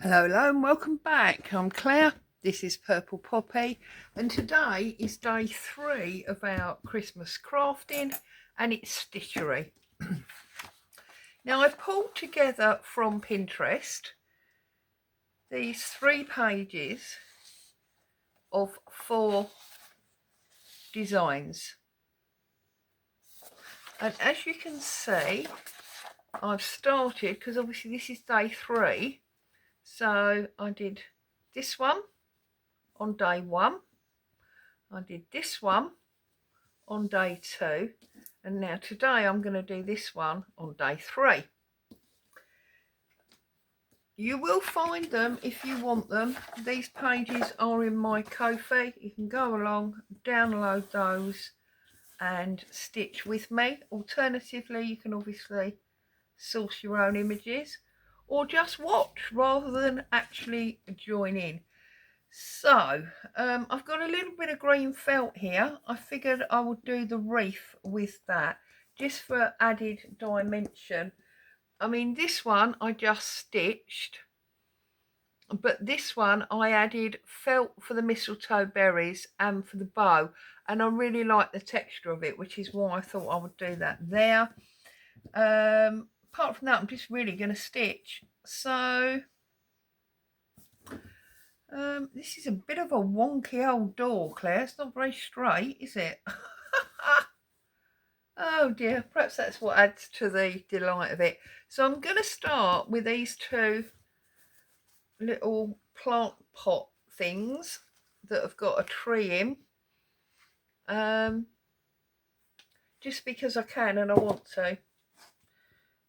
Hello and welcome back. I'm Claire, this is Purple Poppy, and today is day 3 of our Christmas crafting and it's stitchery. Now I've pulled together from Pinterest these 3 pages of 4 designs, and as you can see I've started, because obviously this is day 3, so I did this one on day 1, I did this one on day 2, and now today I'm going to do this one on day 3. You will find them if you want them. These pages are in my Ko-fi. You can go along, download those and stitch with me. Alternatively, you can obviously source your own images or just watch rather than actually join in. So I've got a little bit of green felt here. I figured I would do the wreath with that just for added dimension. I mean, this one I just stitched, but this one I added felt for the mistletoe berries and for the bow, and I really like the texture of it, which is why I thought I would do that there. Apart from that, I'm just really going to stitch. So this is a bit of a wonky old door, Claire. It's not very straight, is it? Oh dear, perhaps that's what adds to the delight of it. So I'm going to start with these 2 little plant pot things that have got a tree in. Just because I can and I want to.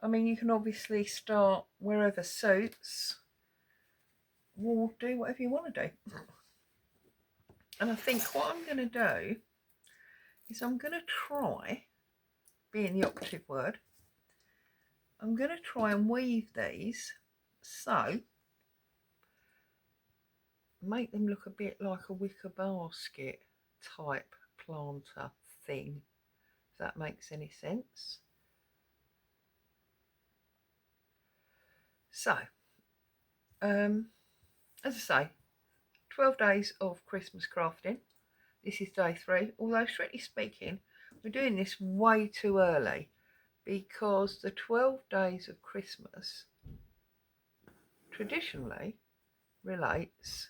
I mean, you can obviously start wherever suits. We'll do whatever you want to do. And I think what I'm going to do is I'm going to try, being the operative word, I'm going to try and weave these so make them look a bit like a wicker basket type planter thing, if that makes any sense. So as I say, 12 days of Christmas crafting. This is day 3, although strictly speaking we're doing this way too early because the 12 days of Christmas traditionally relates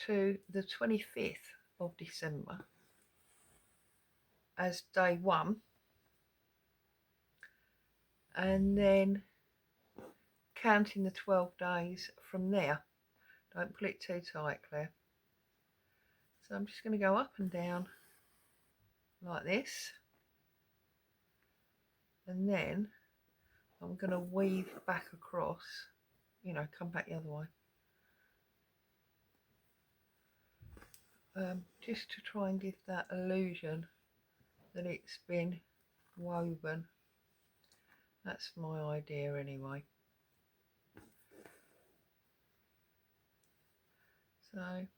to the 25th of December as day 1, and then counting the 12 days from there. Don't pull it too tight, Claire. So I'm just going to go up and down like this, and then I'm going to weave back across, you know, come back the other way, just to try and give that illusion that it's been woven. That's my idea anyway. So if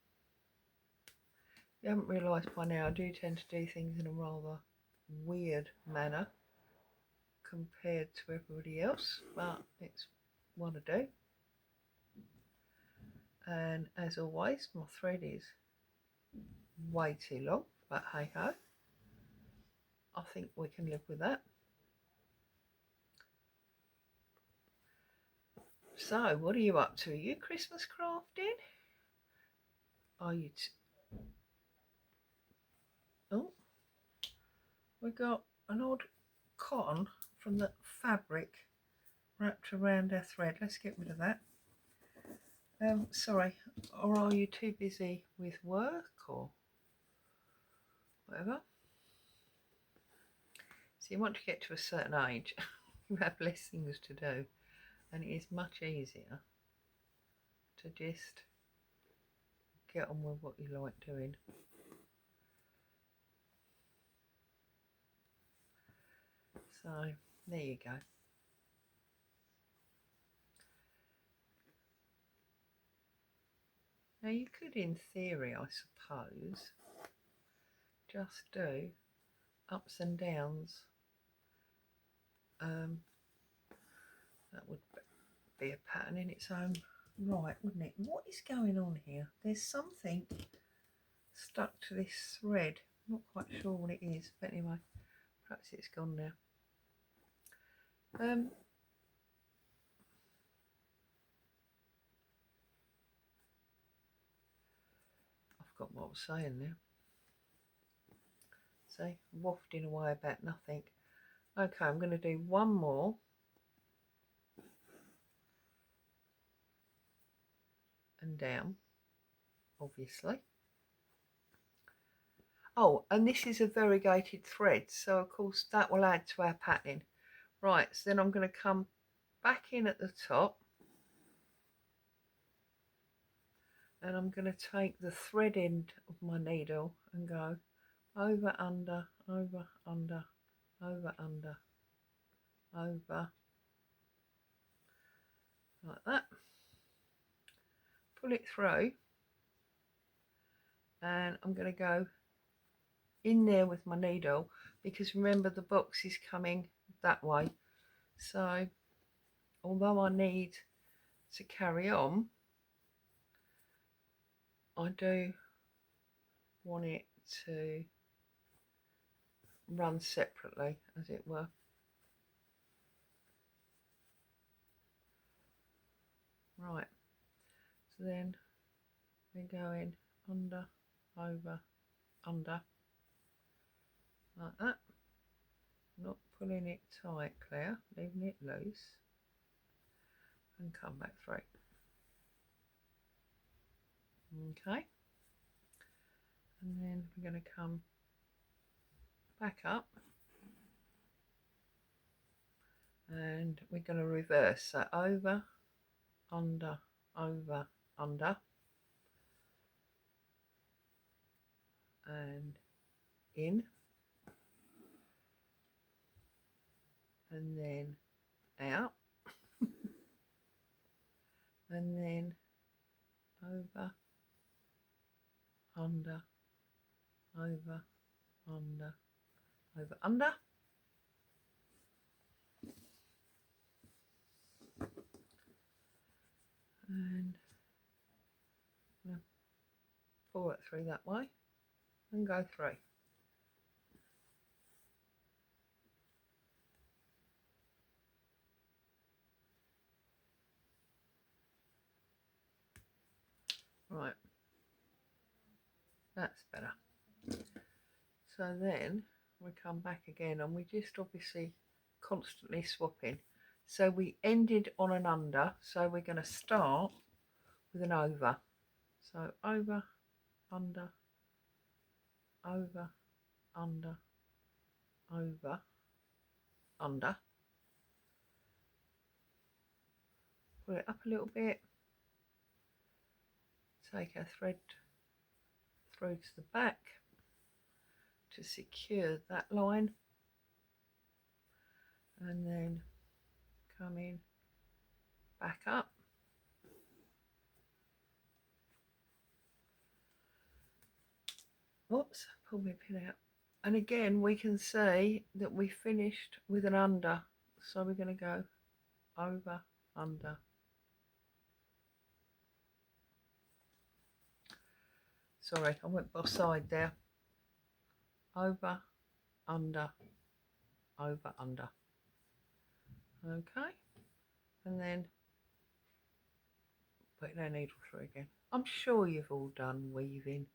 you haven't realised by now, I do tend to do things in a rather weird manner compared to everybody else, but it's what I do. And as always, my thread is way too long, but hey ho, I think we can live with that. So what are you up to? Are you Christmas crafting? Are you oh, we got an odd cotton from the fabric wrapped around our thread. Let's get rid of that. Sorry, or are you too busy with work or whatever? So you want to get to a certain age, you have less things to do, and it is much easier to just get on with what you like doing. So there you go. Now you could, in theory, I suppose, just do ups and downs. That would be a pattern in its own right, wouldn't it? What is going on here? There's something stuck to this thread. Not quite sure what it is, but anyway, perhaps it's gone now. I've got what I was saying now. See, wafting away about nothing. Okay, I'm going to do one more. And down, obviously. Oh, and this is a variegated thread, so of course that will add to our patterning. Right, so then I'm going to come back in at the top. And I'm going to take the thread end of my needle and go over, under, over, under, over, under, over, like that. Pull it through, and I'm going to go in there with my needle, because remember the box is coming that way. So although I need to carry on, I do want it to run separately, as it were. Right, so then we're going under, over, under, like that. Not pulling it tight, Claire, leaving it loose, and come back through. Okay, and then we're going to come back up, and we're going to reverse. So over, under, over, under, and in, and then out, and then over, under, over, under, over, under, and pull it through that way and go through. Right, that's better. So then we come back again, and we just obviously constantly swapping. So we ended on an under, so we're going to start with an over. So over, under, over, under, over, under. Pull it up a little bit. Take our thread through to the back to secure that line, and then come in, back up, whoops, pull my pin out, and again we can see that we finished with an under, so we're going to go over, under, sorry, I went by side there, over, under, over, under. Okay, and then put our needle through again. I'm sure you've all done weaving.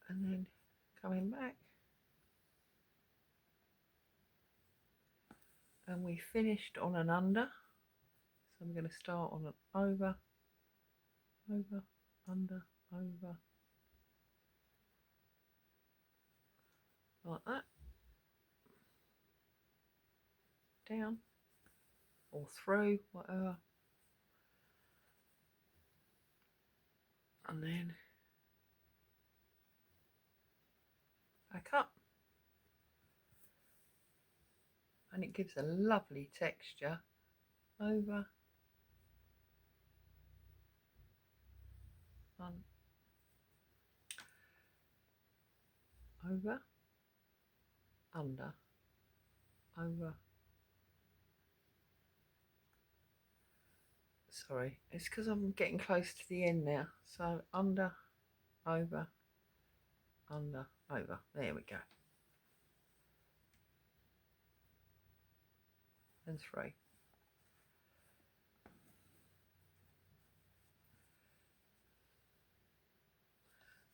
And then coming back, and we finished on an under, so I'm going to start on an over, over, under, over, like that, down or through, whatever, and then back up, and it gives a lovely texture. Over, over, under, over, sorry, it's because I'm getting close to the end now. So under, over, under, over. There we go. And 3.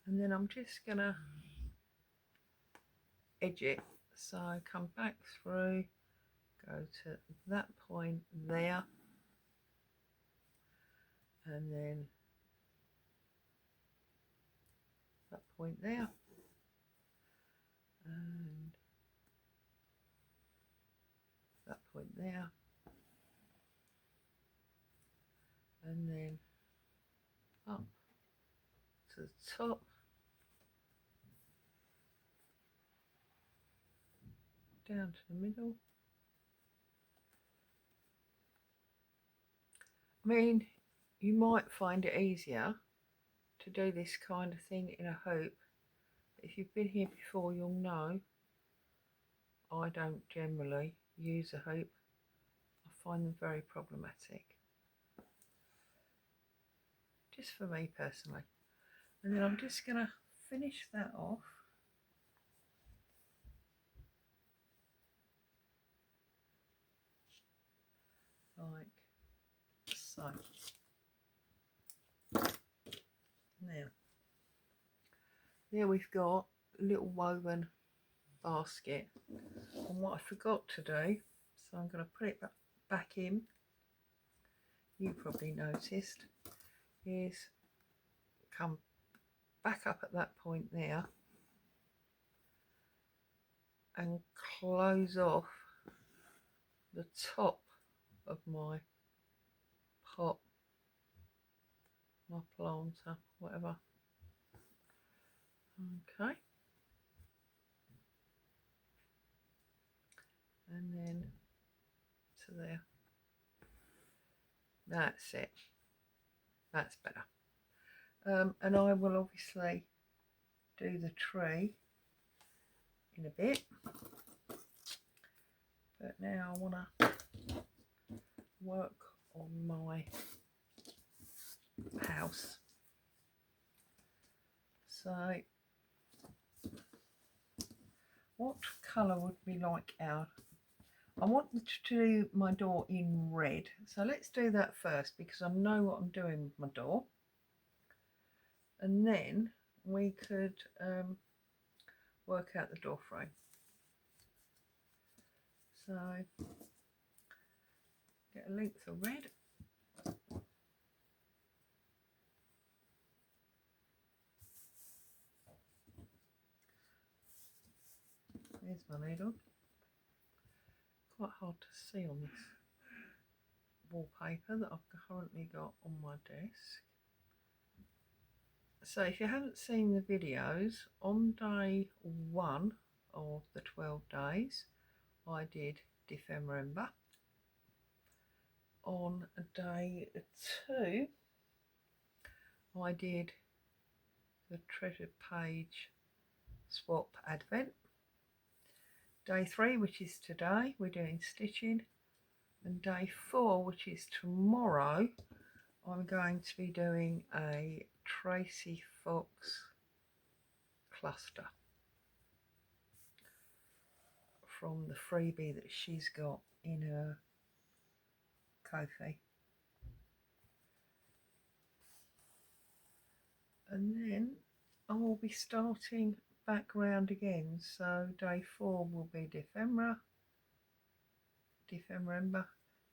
And then I'm just gonna edge it. So come back through, go to that point there, and then that point there, and that point there, and then up to the top, down to the middle. I mean, you might find it easier to do this kind of thing in a hoop. If you've been here before, you'll know I don't generally use a hoop. I find them very problematic, just for me personally. And then I'm just going to finish that off. Like so. Now, there we've got a little woven basket. And what I forgot to do, so I'm going to put it back in, you probably noticed, is come back up at that point there and close off the top of my pot, my planter, whatever. Okay. And then to there. That's it. That's better. And I will obviously do the tree in a bit. But now I want to work on my house. So what colour would we like our... I want to do my door in red. So let's do that first because I know what I'm doing with my door. And then we could work out the door frame. So get a length of red. There's my needle. Quite hard to see on this wallpaper that I've currently got on my desk. So if you haven't seen the videos, on day 1 of the 12 days I did December. On day 2 I did the treasure page swap advent. Day 3, which is today, we're doing stitching, and day 4, which is tomorrow, I'm going to be doing a Tracy Fox cluster from the freebie that she's got in her Ko-fi. And then I will be starting back round again, so day 4 will be December.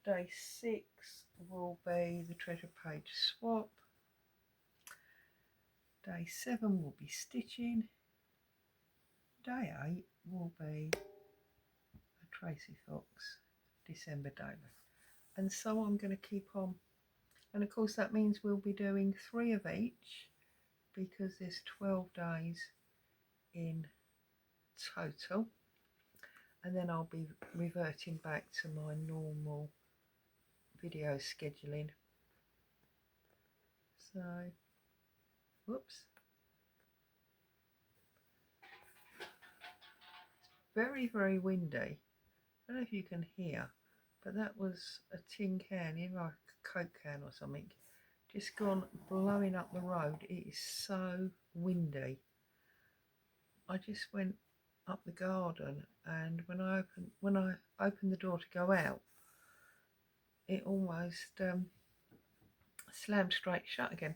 Day 6 will be the treasure page swap. Day 7 will be stitching. Day 8 will be a Tracy Fox December daily. And so I'm going to keep on. And of course that means we'll be doing 3 of each because there's 12 days in total. And then I'll be reverting back to my normal video scheduling. So, whoops. Very, very windy. I don't know if you can hear, but that was a tin can, you know, like a Coke can or something, just gone blowing up the road. It is so windy. I just went up the garden, and when I opened the door to go out, it almost slammed straight shut again.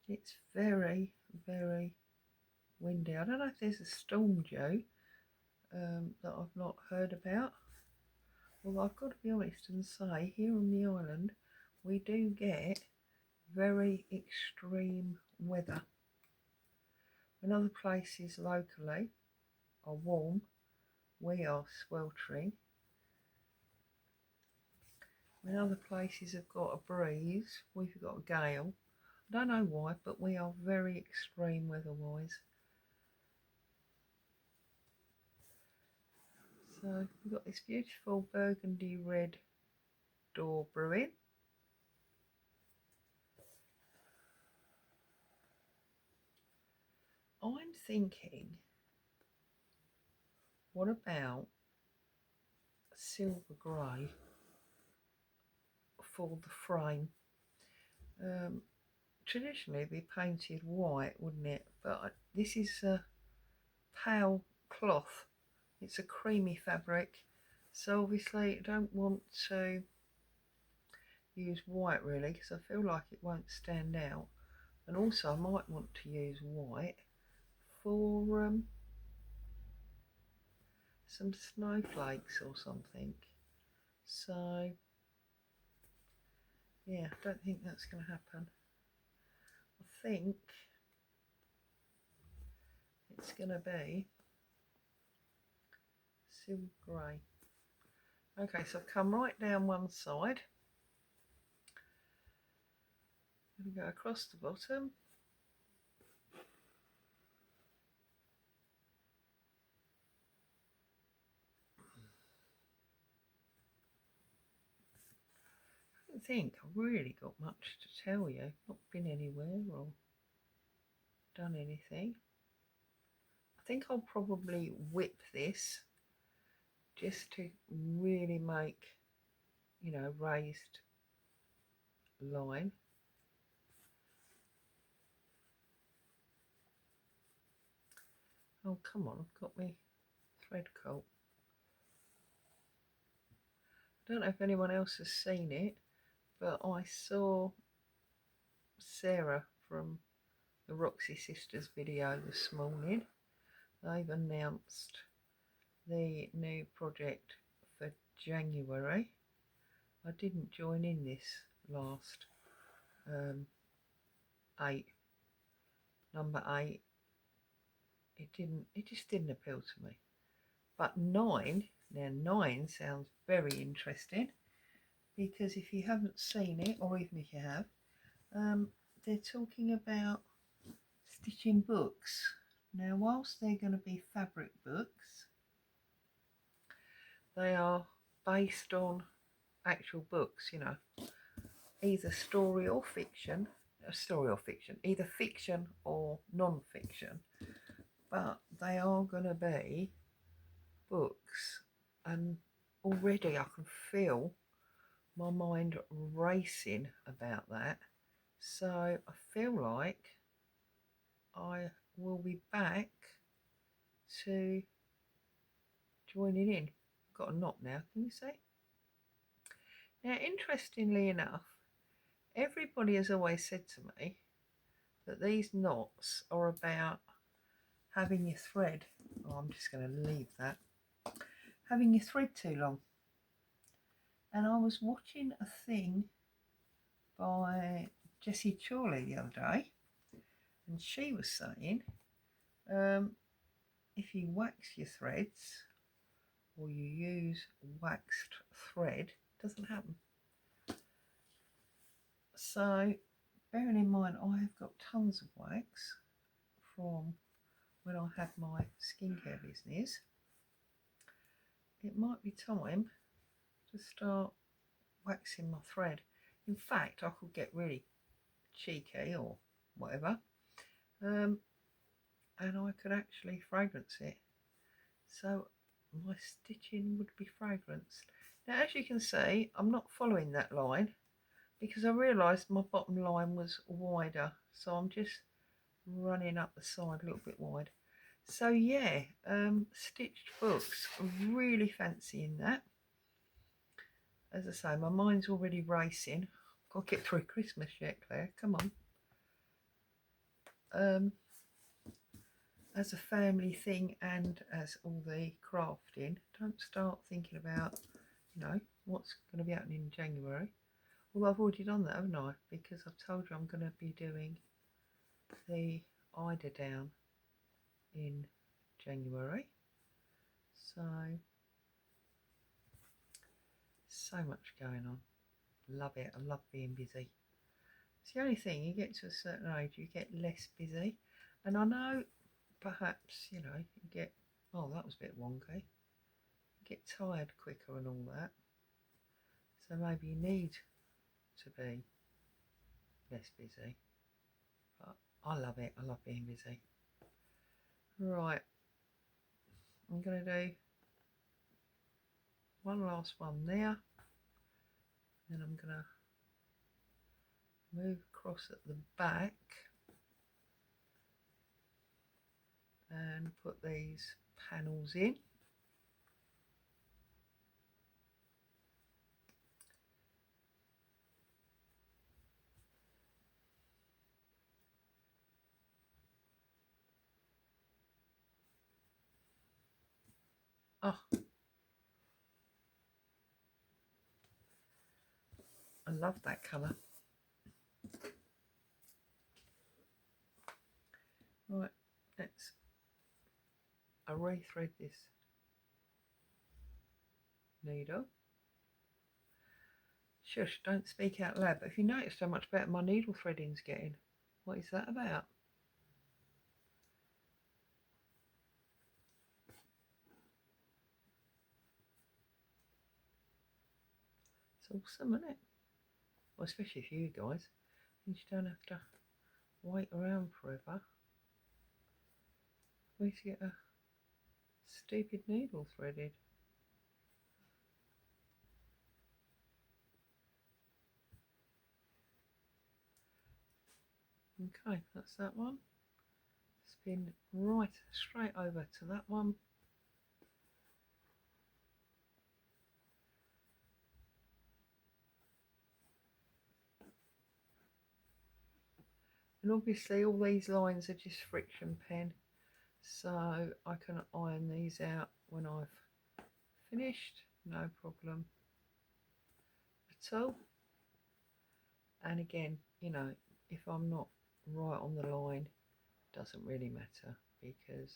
It's very, very windy. I don't know if there's a storm due that I've not heard about. Well, I've got to be honest and say, here on the island, we do get very extreme weather. When other places locally are warm, we are sweltering. When other places have got a breeze, we've got a gale. I don't know why, but we are very extreme weather-wise. So we've got this beautiful burgundy red door brewing. I'm thinking, what about silver grey for the frame? Traditionally it'd be painted white, wouldn't it? But this is a pale cloth. It's a creamy fabric, so obviously I don't want to use white really, because I feel like it won't stand out. And also I might want to use white for some snowflakes or something. So yeah, I don't think that's going to happen. I think it's going to be silver grey. Okay, so I've come right down one side. I'm going to go across the bottom. I don't think I've really got much to tell you. Not been anywhere or done anything. I think I'll probably whip this just to really make, you know, raised line. Oh, come on, I've got my thread caught. I don't know if anyone else has seen it, but I saw Sarah from the Roxy Sisters video this morning. They've announced the new project for January. I didn't join in this last 8, number 8. It just didn't appeal to me. But 9, now 9 sounds very interesting, because if you haven't seen it, or even if you have, they're talking about stitching books. Now, whilst they're going to be fabric books, they are based on actual books, you know, either story or fiction, either fiction or non-fiction, but they are going to be books, and already I can feel my mind racing about that. So I feel like I will be back to joining in. Got a knot now, can you see? Now, interestingly enough, everybody has always said to me that these knots are about having your thread, oh, I'm just going to leave that, having your thread too long. And I was watching a thing by Jessie Chorley the other day, and she was saying if you wax your threads or you use waxed thread, it doesn't happen. So bearing in mind I have got tons of wax from when I had my skincare business, it might be time to start waxing my thread. In fact, I could get really cheeky or whatever, and I could actually fragrance it, so my stitching would be fragranced. Now, as you can see, I'm not following that line because I realised my bottom line was wider, so I'm just running up the side a little bit wide. So yeah, stitched books, really fancying that. As I say, my mind's already racing. I've got to get through Christmas yet, Claire, come on. As a family thing and as all the crafting, don't start thinking about, you know, what's going to be happening in January. Well, I've already done that, haven't I? Because I've told you I'm going to be doing the eider down in January. So much going on. Love it. I love being busy. It's the only thing, you get to a certain age, you get less busy. And I know perhaps, you know, you get, oh, that was a bit wonky. You get tired quicker and all that. So maybe you need to be less busy. But I love it. I love being busy. Right. I'm going to do one last one there. Then I'm going to move across at the back and put these panels in. Oh, I love that colour. Right, let's rethread this needle. Shush, don't speak out loud, but if you noticed how much better my needle threading's getting, what is that about? It's awesome, isn't it? Well, especially for you guys, you don't have to wait around forever for me to get a stupid needle threaded. Okay, that's that one. Spin right straight over to that one. And obviously all these lines are just friction pen, so I can iron these out when I've finished, no problem at all. And again, you know, if I'm not right on the line, doesn't really matter because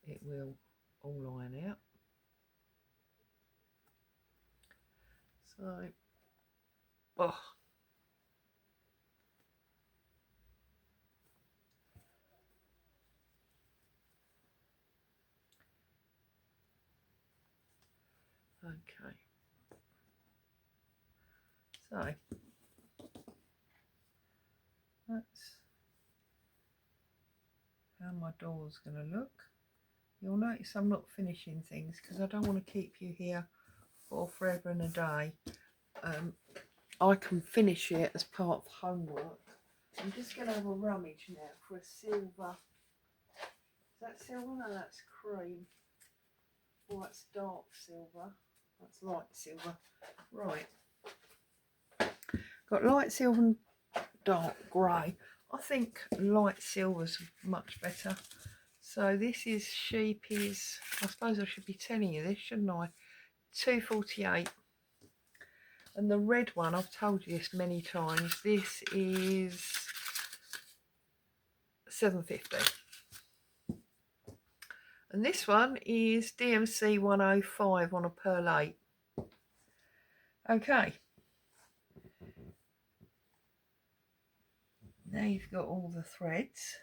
it will all line out. So, oh, okay. So that's how my door's going to look. You'll notice I'm not finishing things because I don't want to keep you here for forever and a day. I can finish it as part of homework. I'm just going to have a rummage now for a silver. Is that silver? No, that's cream. Oh, that's dark silver. That's light silver. Right. Got light silver and dark grey. I think light silver's much better. So this is Sheepy's, I suppose I should be telling you this, shouldn't I? 248. And the red one, I've told you this many times, this is 750. And this one is DMC 105 on a Pearl 8. Okay. Now you've got all the threads.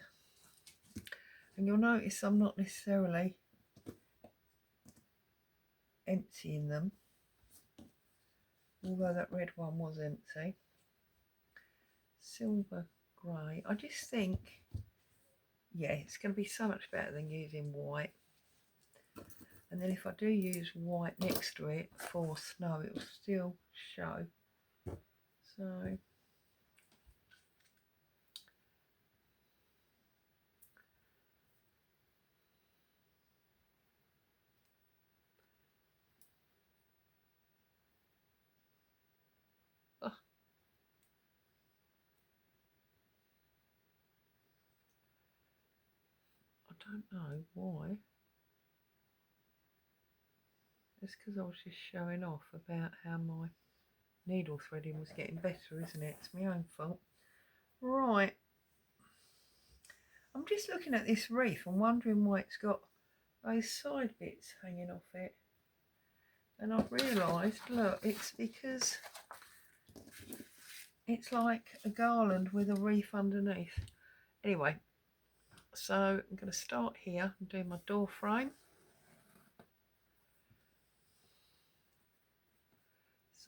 And you'll notice I'm not necessarily emptying them, although that red one was empty. Silver grey. I just think, yeah, it's going to be so much better than using white. And then if I do use white next to it for snow, it will still show. So oh, I don't know why. It's because I was just showing off about how my needle threading was getting better, isn't it? It's my own fault. Right. I'm just looking at this wreath and wondering why it's got those side bits hanging off it. And I've realised, look, it's because it's like a garland with a wreath underneath. Anyway, so I'm going to start here and do my door frame.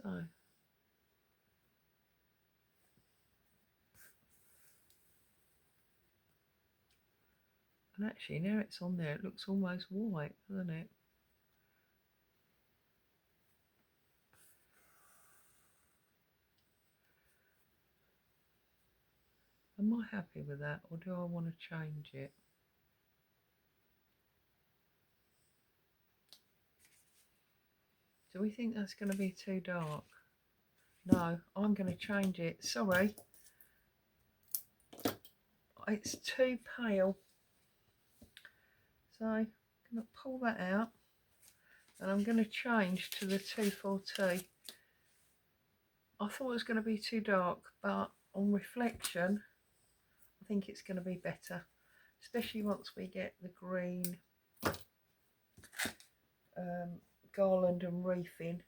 So, and actually now it's on there, it looks almost white, doesn't it? Am I happy with that, or do I want to change it? Do we think that's going to be too dark? No, I'm going to change it. Sorry. It's too pale. So I'm going to pull that out and I'm going to change to the 242. I thought it was going to be too dark, but on reflection, I think it's going to be better, especially once we get the green garland and wreath in.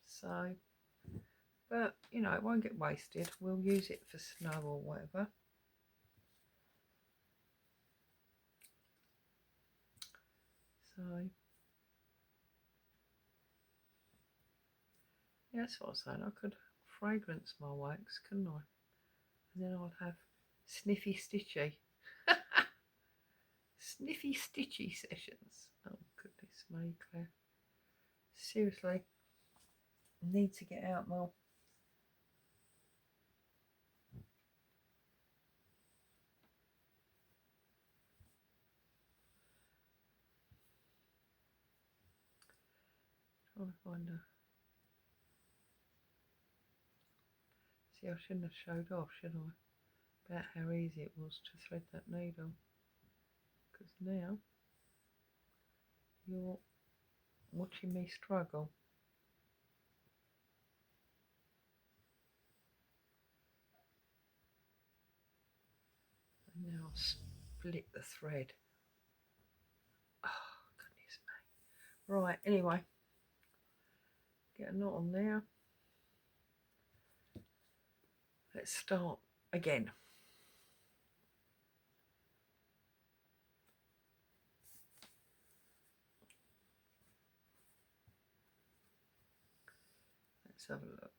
So, but you know, it won't get wasted. We'll use it for snow or whatever. So, yeah, that's what I was saying. I could fragrance my wax, couldn't I? And then I'll have sniffy stitchy. Sniffy stitchy sessions. Oh goodness me, Claire. Seriously, I need to get out more. Trying to find a. See, I shouldn't have showed off, should I? About how easy it was to thread that needle. Because now you're watching me struggle. And now I'll split the thread. Oh, goodness me. Right, anyway. Get a knot on there. Let's start again. Let's have a look.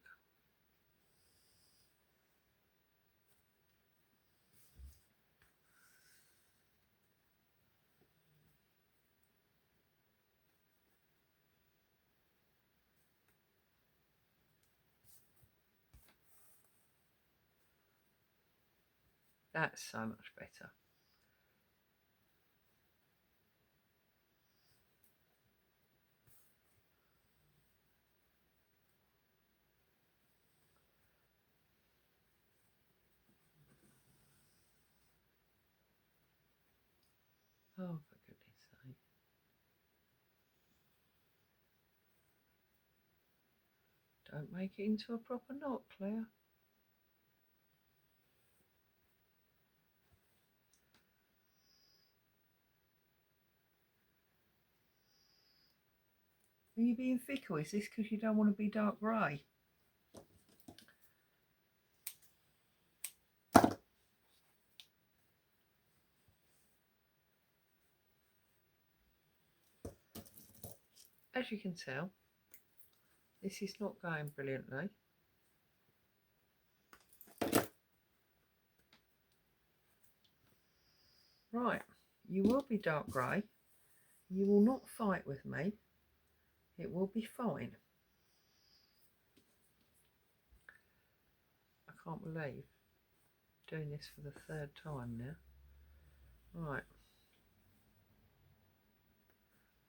That's so much better. Oh, for goodness sake. Don't make it into a proper knot, Claire. Are you being fickle? Is this because you don't want to be dark grey? As you can tell, this is not going brilliantly. Right, you will be dark grey You will not fight with me. It will be fine. I can't believe doing this for the third time now. Right.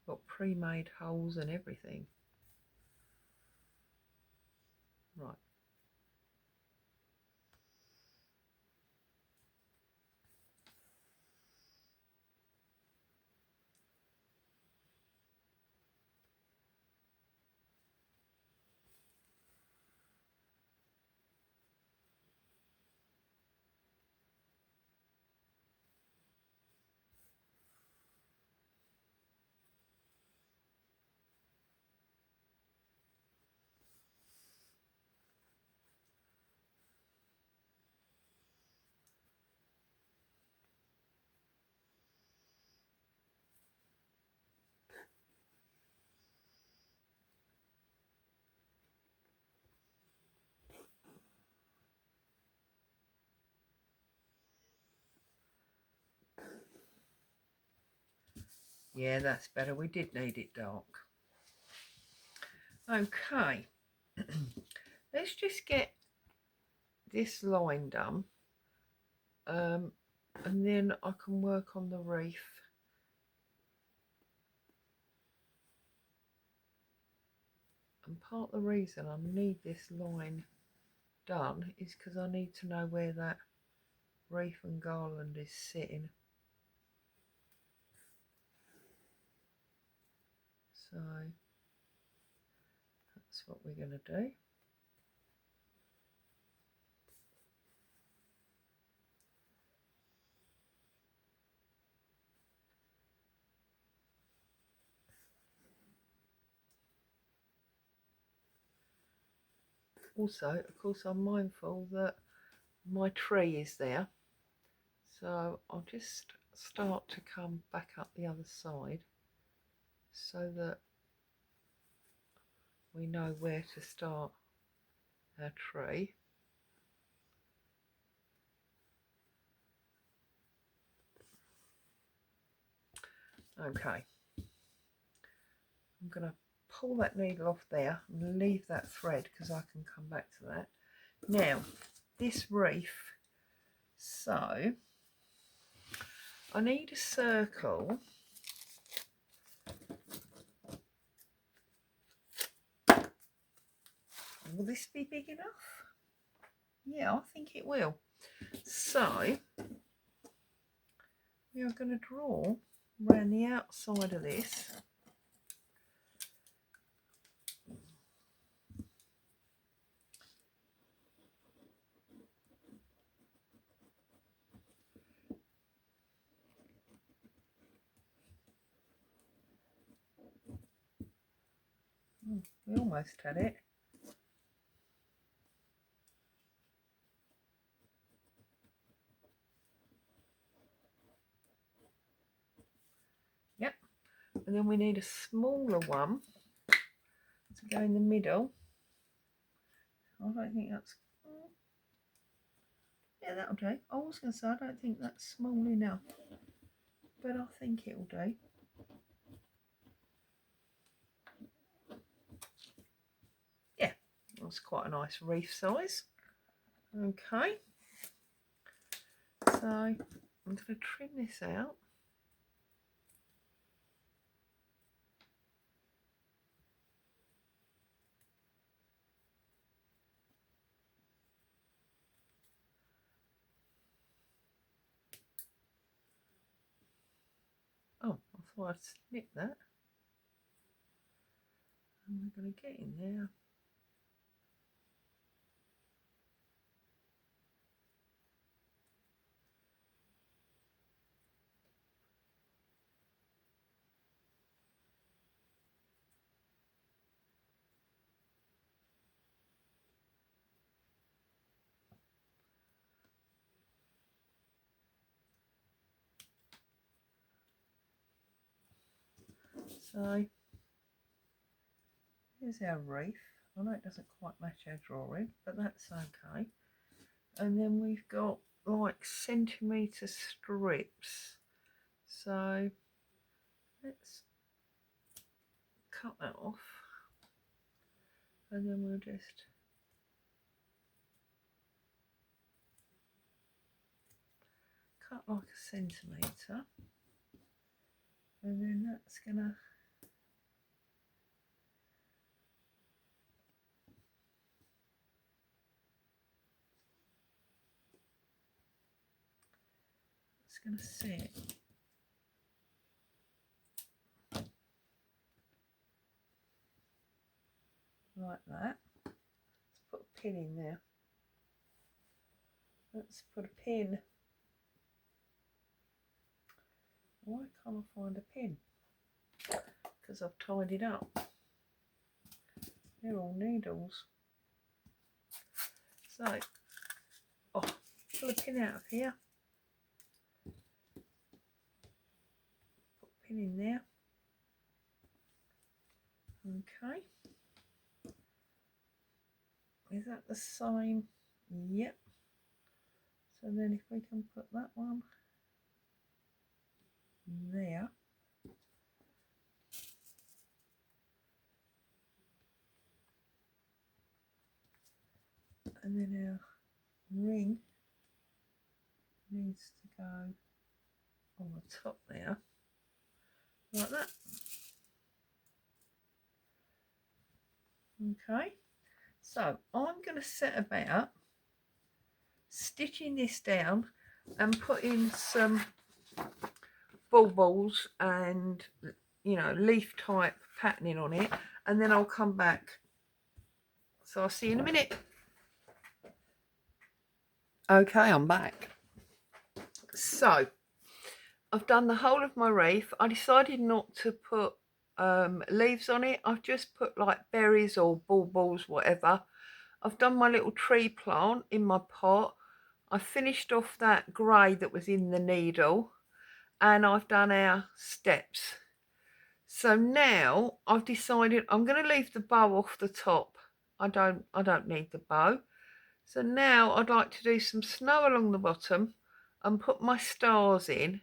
Got pre-made holes and everything. Right. Yeah, that's better. We did need it dark. Okay. Let's just get this line done. And then I can work on the reef. And part of the reason I need this line done is because I need to know where that reef and garland is sitting. So that's what we're going to do. Also, of course, I'm mindful that my tree is there, so I'll just start to come back up the other side so that we know where to start our tree. Okay, I'm going to pull that needle off there and leave that thread because I can come back to that. Now, this reef, so I need a circle. Will this be big enough? Yeah, I think it will. So we are going to draw around the outside of this. We almost had it. Yep. And then we need a smaller one to go in the middle. I don't think that's... Yeah, that'll do. I was going to say, I don't think that's small enough, but I think it'll do. Yeah, that's quite a nice reef size. Okay. So I'm going to trim this out. Oh, I thought I'd snip that. And we're going to get in there. So here's our reef. I know it doesn't quite match our drawing, but that's okay. And then we've got like centimetre strips. So let's cut that off, and then we'll just cut like a centimetre, and then that's gonna sit like that. Let's put a pin in there. Let's put a pin. Why can't I find a pin? Because I've tied it up. They're all needles. So, oh, pull a pin out of here. Put a pin in there. Okay. Is that the same? Yep. So then if we can put that one there. And then our ring needs to go on the top there, like that. Okay, so I'm going to set about stitching this down and putting some baubles and, you know, leaf type patterning on it, and then I'll come back. So I'll see you in a minute. Okay, I'm back. So I've done the whole of my wreath. I decided not to put leaves on it. I've just put like berries or baubles, whatever. I've done my little tree plant in my pot. I finished off that grey that was in the needle, and I've done our steps. So now I've decided I'm going to leave the bow off the top. I don't need the bow. So now I'd like to do some snow along the bottom and put my stars in,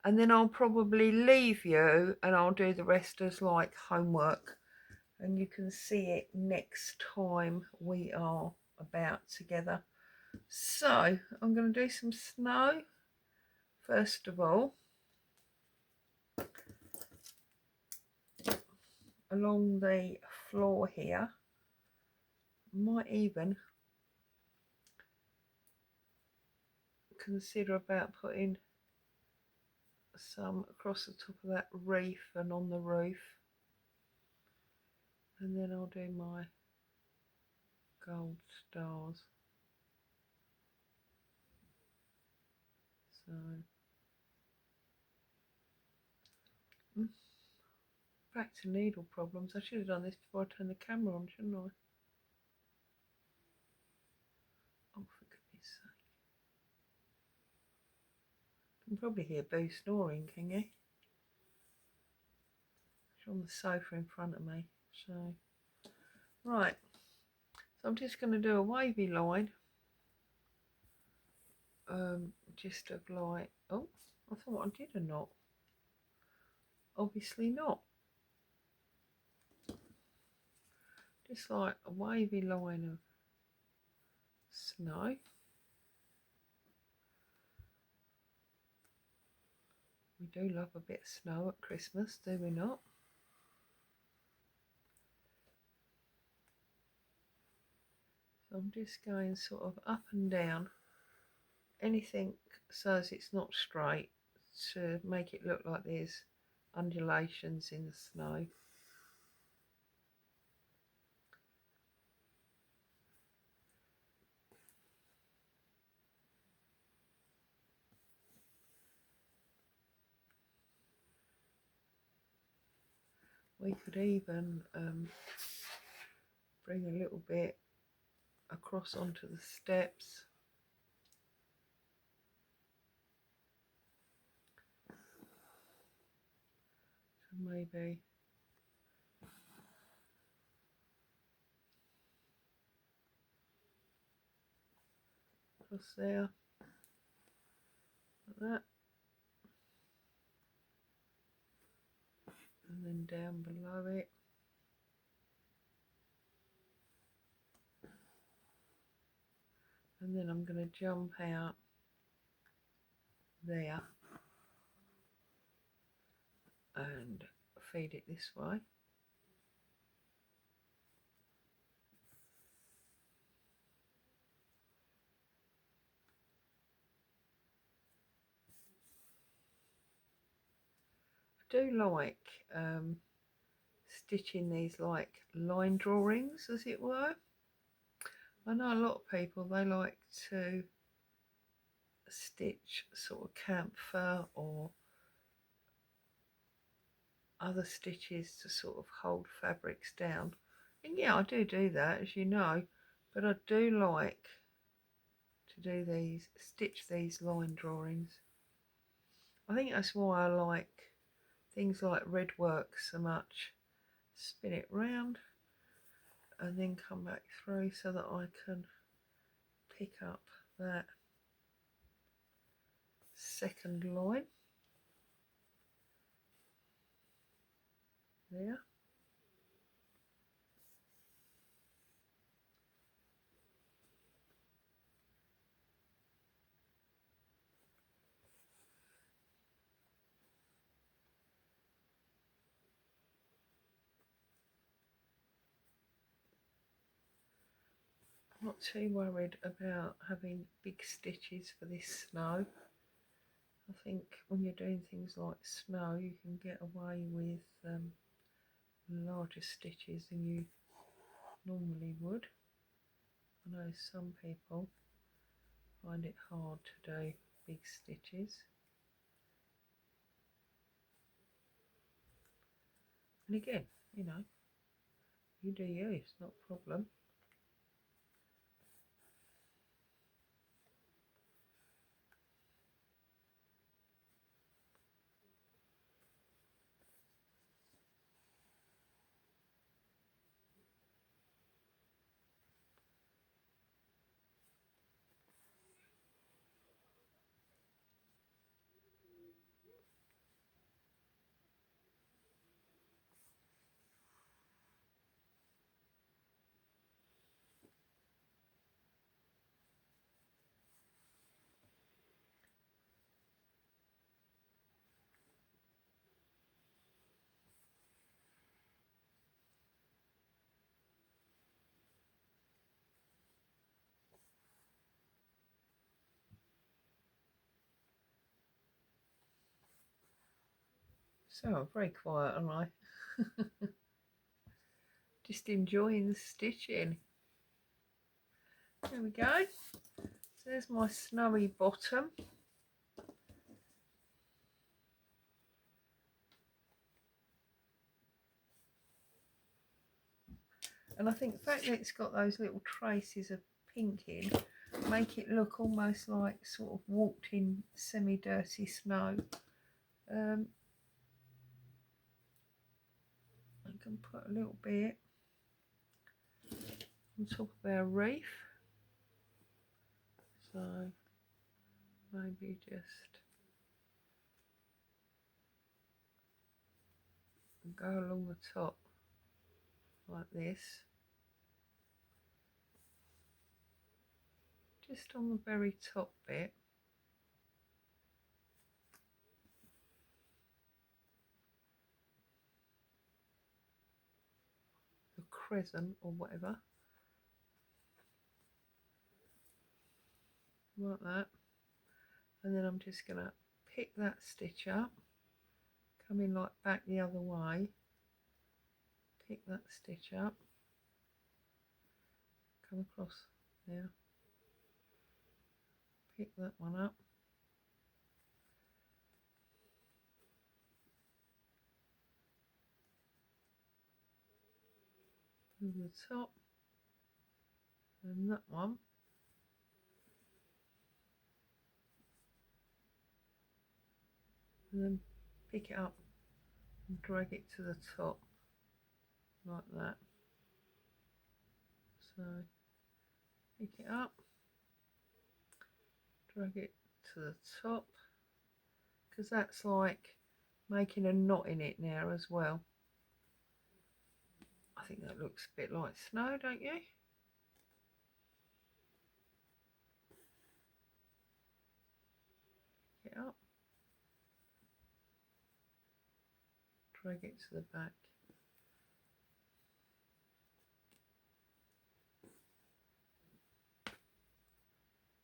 and then I'll probably leave you and I'll do the rest as like homework, and you can see it next time we are about together. So I'm going to do some snow first of all along the floor here. Might even consider about putting some across the top of that wreath and on the roof, and then I'll do my gold stars. So back to needle problems. I should have done this before I turned the camera on, shouldn't I? Oh, for goodness sake. You can probably hear Boo snoring, can you? She's on the sofa in front of me. So, right. So I'm just going to do a wavy line. Just of like, oh, I thought I did a knot. Obviously not. Just like a wavy line of snow. We do love a bit of snow at Christmas, do we not? So I'm just going sort of up and down, anything so as it's not straight, to make it look like there's undulations in the snow. We could even bring a little bit across onto the steps. So maybe across there, like that. And then down below it. and then I'm going to jump out there and feed it this way. I do like stitching these like line drawings, as it were. I know a lot of people, they like to stitch sort of camphor or other stitches to sort of hold fabrics down, and yeah, I do that, as you know, but I do like to do these, stitch these line drawings. I think that's why I like things like red work so much. Spin it round and then come back through so that I can pick up that second line there. I'm not too worried about having big stitches for this snow. I think when you're doing things like snow, you can get away with larger stitches than you normally would. I know some people find it hard to do big stitches. And again, you know, you do you, it's not a problem. So I'm very quiet, am I? Just enjoying the stitching. There we go. So there's my snowy bottom. And I think the fact that it's got those little traces of pink in make it look almost like sort of walked in semi-dirty snow. I can put a little bit on top of our reef. So maybe just go along the top like this. Just on the very top bit. The crescent or whatever. Like that. And then I'm just going to pick that stitch up, come in like back the other way, pick that stitch up, come across there, pick that one up, move the top, and that one, and then pick it up and drag it to the top like that. So pick it up, drag it to the top, because that's like making a knot in it now as well. I think that looks a bit like snow, don't you? drag it to the back.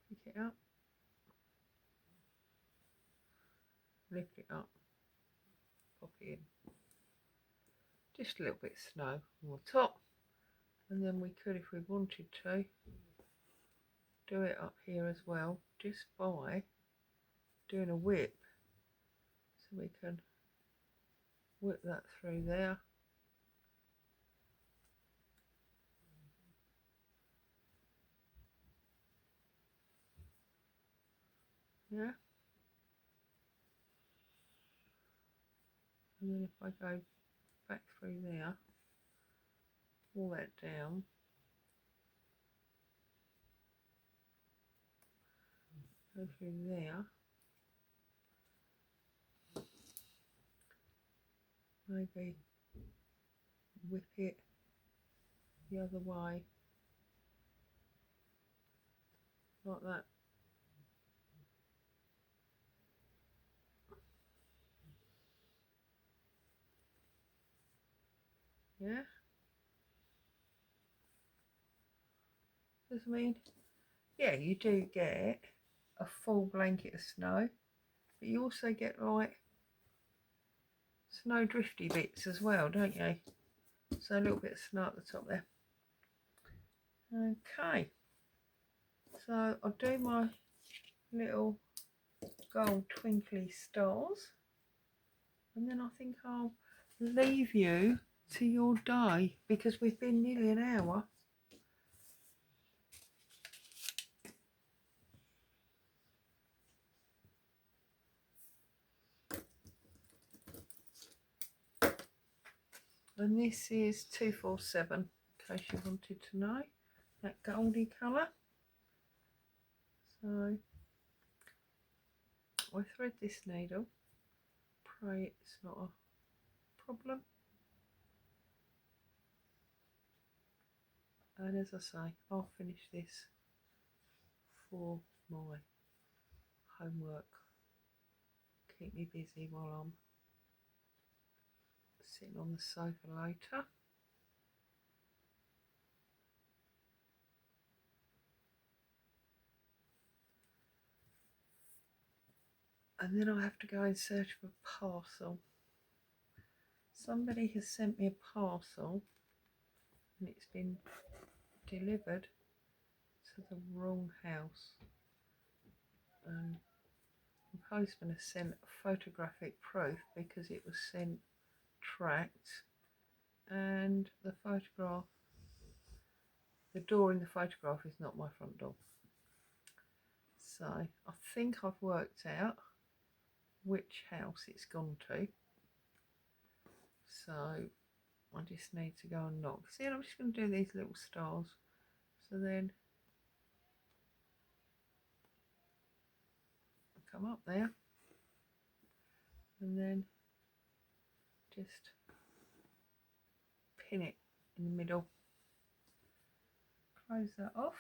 Pick it up, lift it up, pop it in. Just a little bit of snow on the top, and then we could, if we wanted to, do it up here as well, just by doing a whip. So we can whip that through there. Yeah. And then if I go back through there, pull that down, go through there, maybe whip it the other way, like that. Yeah. Does mean, yeah, you do get a full blanket of snow, but you also get like snow drifty bits as well, don't you? So a little bit of snow at the top there. Okay, so I'll do my little gold twinkly stars, and then I think I'll leave you to your day because we've been nearly an hour. And this is 247, in case you wanted to know, that goldy colour. So I thread this needle, pray it's not a problem. And as I say, I'll finish this for my homework. Keep me busy while I'm sitting on the sofa later. And then I have to go in search for a parcel. Somebody has sent me a parcel and it's been delivered to the wrong house. And the postman has sent photographic proof because it was sent tracked, and the photograph, the door in the photograph is not my front door. So I think I've worked out which house it's gone to. So I just need to go and knock. See, I'm just going to do these little stars. So then I come up there and then just pin it in the middle. Close that off.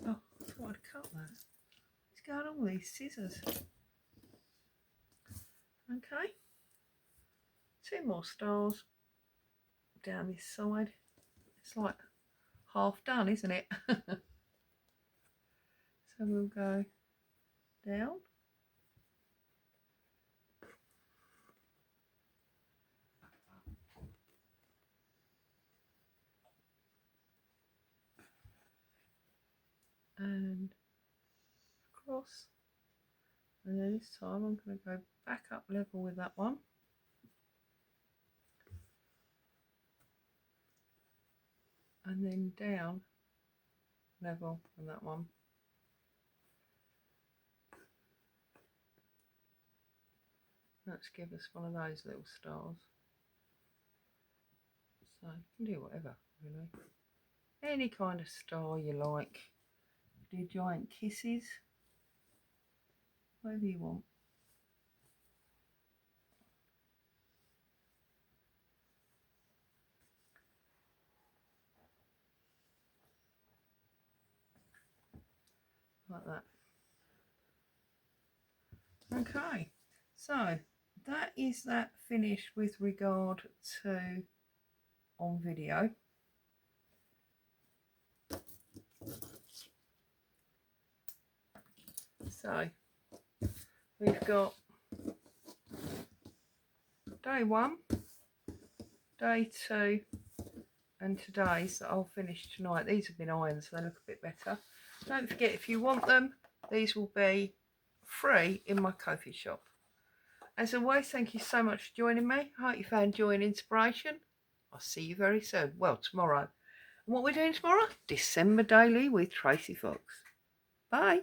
Oh, I thought I'd cut that. What's going on with these scissors? Okay, 2 more stars down this side. It's like half done, isn't it? So we'll go down. And across. And then this time I'm going to go back up level with that one. And then down level with that one. Let's give us one of those little stars. So you can do whatever, really. Any kind of star you like. Do giant kisses. Whatever you want. like that. Okay, so that is that finished with regard to on video. So we've got day 1, day 2 and today's that I'll finish tonight. These have been ironed so they look a bit better. Don't forget, if you want them, these will be free in my Ko-fi shop. As always, thank you so much for joining me. I hope you found joy and inspiration. I'll see you very soon. Well, tomorrow. And what we're doing tomorrow? December Daily with Tracy Fox. Bye.